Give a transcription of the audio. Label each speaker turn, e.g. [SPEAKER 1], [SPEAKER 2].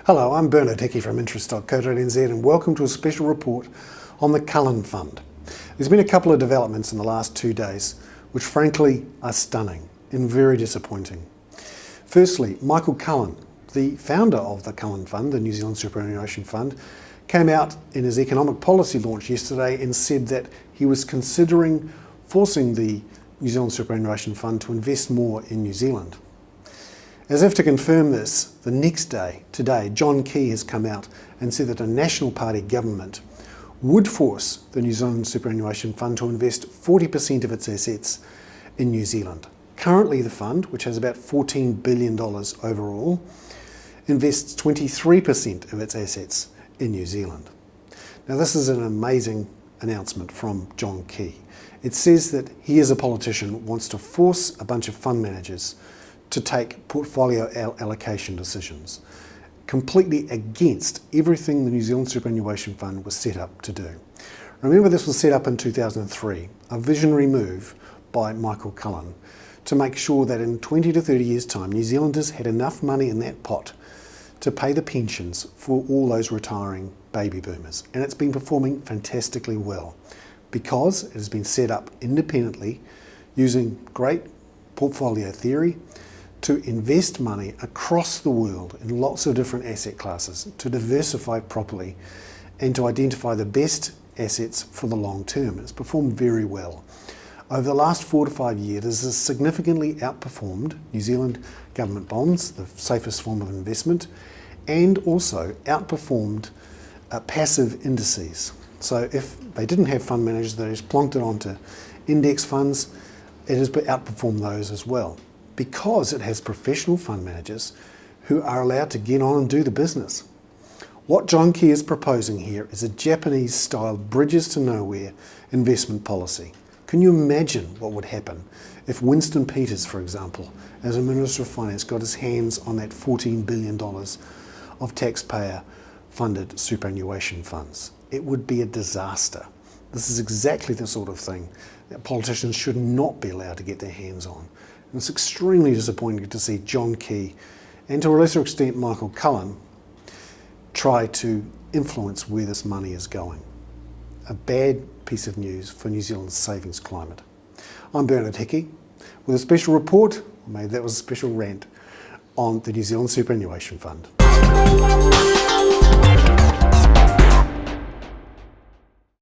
[SPEAKER 1] Hello, I'm Bernard Hickey from interest.co.nz and welcome to a special report on the Cullen Fund. There's been a couple of developments in the last 2 days which frankly are stunning and very disappointing. Firstly, Michael Cullen, the founder of the Cullen Fund, the New Zealand Superannuation Fund, came out in his economic policy launch yesterday and said that he was considering forcing the New Zealand Superannuation Fund to invest more in New Zealand. As if to confirm this, the next day, today, John Key has come out and said that a National Party government would force the New Zealand Superannuation Fund to invest 40% of its assets in New Zealand. Currently the fund, which has about $14 billion overall, invests 23% of its assets in New Zealand. Now this is an amazing announcement from John Key. It says that he as a politician wants to force a bunch of fund managers to take portfolio allocation decisions, completely against everything the New Zealand Superannuation Fund was set up to do. Remember, this was set up in 2003, a visionary move by Michael Cullen to make sure that in 20 to 30 years' time, New Zealanders had enough money in that pot to pay the pensions for all those retiring baby boomers. And it's been performing fantastically well because it has been set up independently using great portfolio theory to invest money across the world in lots of different asset classes, to diversify properly and to identify the best assets for the long term. It's performed very well. Over the last 4 to 5 years, this has significantly outperformed New Zealand government bonds, the safest form of investment, and also outperformed passive indices. So if they didn't have fund managers, they just plonked it onto index funds, it has outperformed those as well, because it has professional fund managers who are allowed to get on and do the business. What John Key is proposing here is a Japanese-style bridges to nowhere investment policy. Can you imagine what would happen if Winston Peters, for example, as a Minister of Finance, got his hands on that $14 billion of taxpayer-funded superannuation funds? It would be a disaster. This is exactly the sort of thing that politicians should not be allowed to get their hands on. And it's extremely disappointing to see John Key, and to a lesser extent Michael Cullen, try to influence where this money is going. A bad piece of news for New Zealand's savings climate. I'm Bernard Hickey with a special report, or maybe that was a special rant, on the New Zealand Superannuation Fund.